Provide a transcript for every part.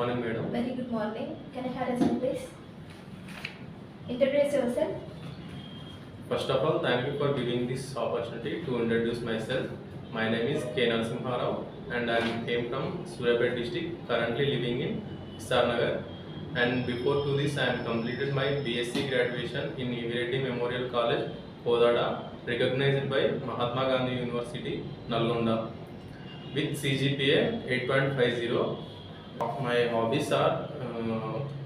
morning, madam. Very good morning. Can I have a seat, please? Introduce yourself. First of all, thank you for giving this opportunity to introduce myself. My name is K. Narasimharao and I came from Surabaya district, currently living in Sarnagar. And before to this, I am completed my BSc graduation in Reddy Memorial College, Kodada, recognized by Mahatma Gandhi University, Nalgonda, with CGPA 8.50. My hobbies are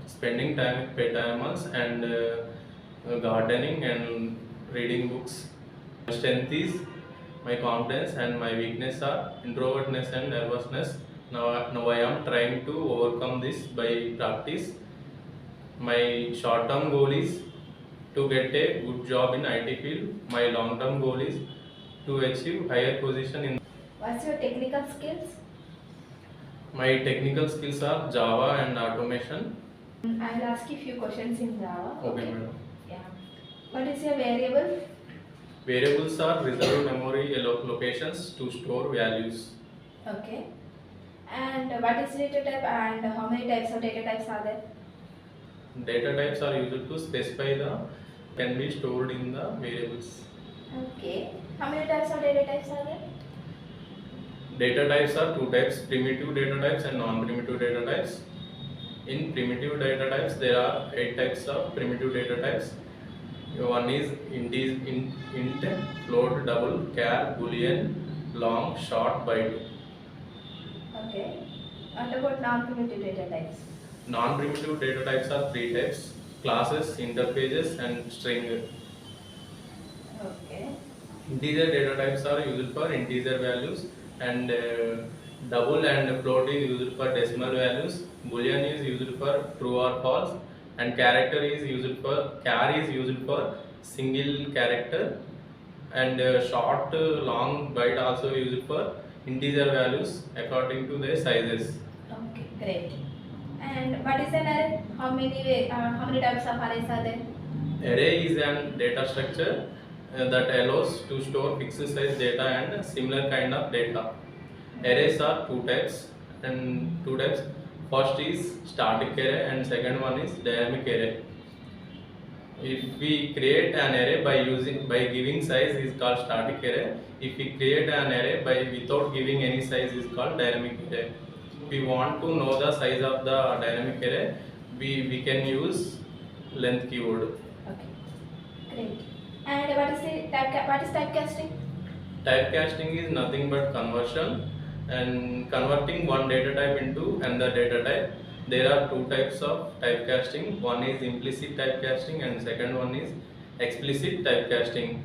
spending time with pet animals and gardening and reading books. My strength is my confidence and my weakness are introvertness and nervousness. Now I am trying to overcome this by practice. My short-term goal is to get a good job in IT field. My long-term goal is to achieve higher position in. What's your technical skills? My technical skills are Java and automation. I'll ask you a few questions in Java. Okay, madam. Yeah. What is your variable? Variables are reserved memory locations to store values. Okay. And what is data type and how many types of data types are there? Data types are used to specify the can be stored in the variables. Okay. How many types of data types are there? Data types are two types, primitive data types and non-primitive data types. In primitive data types, there are 8 types of primitive data types. One is int, float, double, char, boolean, long, short, byte. Okay. What about non-primitive data types? Non-primitive data types are 3 types: classes, interfaces, and string. Okay. Integer data types are used for integer values, and double and float is used for decimal values. Boolean is used for true or false, and char is used for single character, and short, long, byte also used for integer values according to their sizes. Okay, great. And what is an array? How many types of arrays are there? Array is an data structure that allows to store fixed size data and similar kind of data. Arrays are two types. First is static array and second one is dynamic array. If we create an array by giving size is called static array. If we create an array without giving any size is called dynamic array. If we want to know the size of the dynamic array, we can use length keyword. Okay, great. And what is typecasting? Typecasting is nothing but conversion and converting one data type into another data type. There are 2 types of typecasting. One is implicit typecasting and second one is explicit typecasting.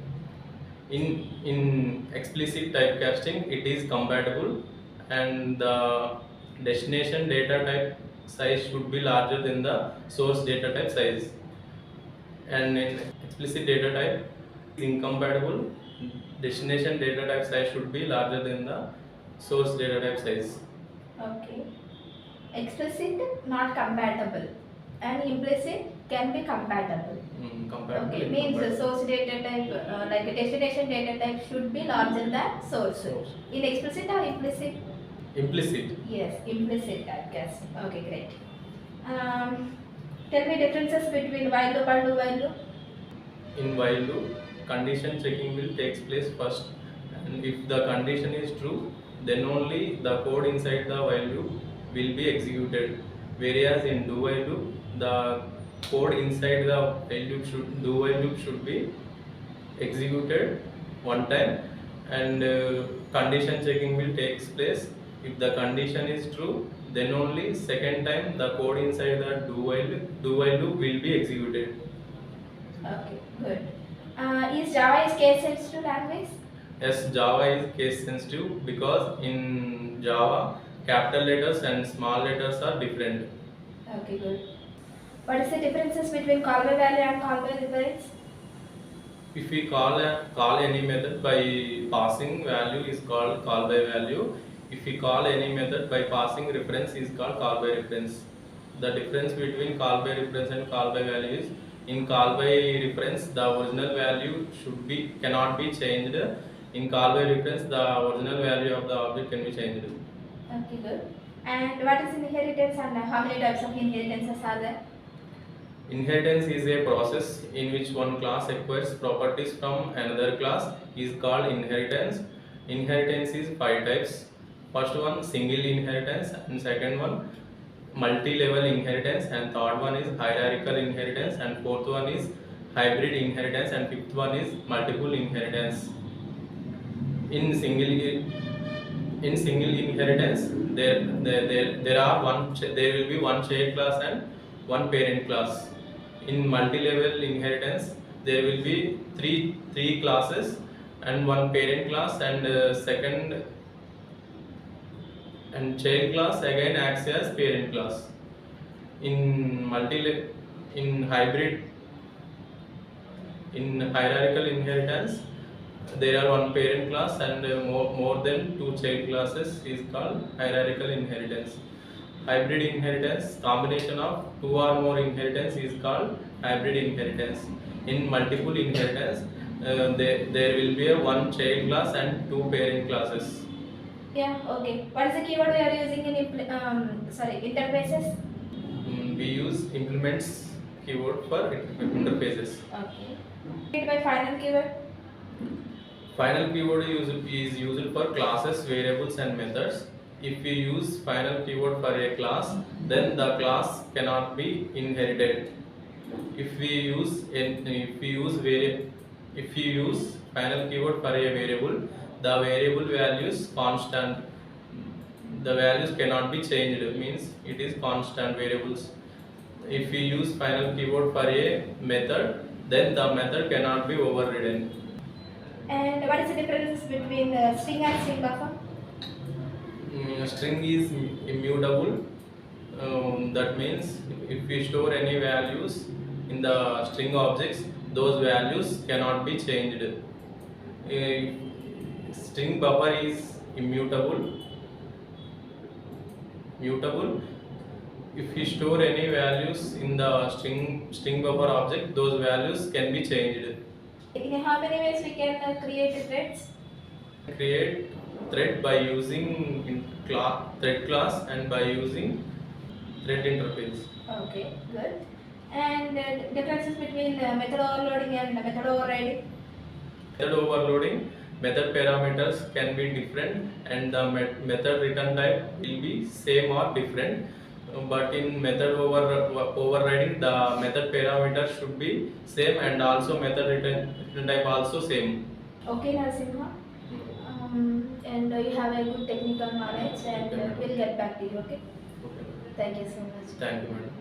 In explicit typecasting, it is compatible and the destination data type size should be larger than the source data type size. And in explicit data type is incompatible. Destination data type size should be larger than the source data type size. Okay. Explicit not compatible and implicit can be compatible. Compatible. Okay, means the source data type like a destination data type should be larger than source. In explicit or implicit? Implicit. Yes, implicit typecasting. Okay, great. Tell me differences between while loop and do while loop. In while loop, condition checking will take place first, and if the condition is true, then only the code inside the while loop will be executed. Whereas in do while loop, the code inside the while loop should be executed one time, and condition checking will take place. If the condition is true, then only second time the code inside the do while loop will be executed. Okay, good. Is Java case sensitive language? Yes, Java is case sensitive because in Java, capital letters and small letters are different. Okay, good. What is the differences between call by value and call by reference? If we call any method by passing value is called call by value. If we call any method by passing reference is called call by reference. The difference between call by reference and call by value is in call by reference the original value cannot be changed. In call by reference the original value of the object can be changed. Okay, good. And what is inheritance and how many types of inheritances are there? Inheritance is a process in which one class acquires properties from another class is called inheritance. Inheritance is 5 types. First one single inheritance, and second one multi-level inheritance, and third one is hierarchical inheritance, and fourth one is hybrid inheritance, and fifth one is multiple inheritance. In single inheritance there will be one child class and one parent class. In multi-level inheritance there will be three classes and one parent class, and second and child class again acts as parent class. In in hybrid in hierarchical inheritance there are one parent class and more than two child classes is called hierarchical inheritance. Hybrid inheritance, combination of two or more inheritance is called hybrid inheritance. In multiple inheritance, there will be a one child class and two parent classes. Yeah, okay. What is the keyword we are using in interfaces? We use implements keyword for interfaces. Okay. Read by final keyword. Final keyword is used for classes, variables and methods. If we use final keyword for a class, then the class cannot be inherited. If we use final keyword for a variable, the variable values constant. The values cannot be changed, means it is constant variables. If we use final keyword for a method, then the method cannot be overridden. And what is the difference between string and string buffer? String is immutable. That means if we store any values in the string objects, those values cannot be changed. String buffer is immutable. If we store any values in the string buffer object, those values can be changed. In how many ways we can create threads? Create thread by using thread class and by using thread interface. Okay, good. And differences between method overloading and method overriding? Method overloading, method parameters can be different and the method return type will be same or different. But in method overriding, the method parameter should be same and also method return type also same. Okay, Narasimha. And you have a good technical knowledge, and we'll get back to you. Okay. Okay. Thank you so much. Thank you, madam.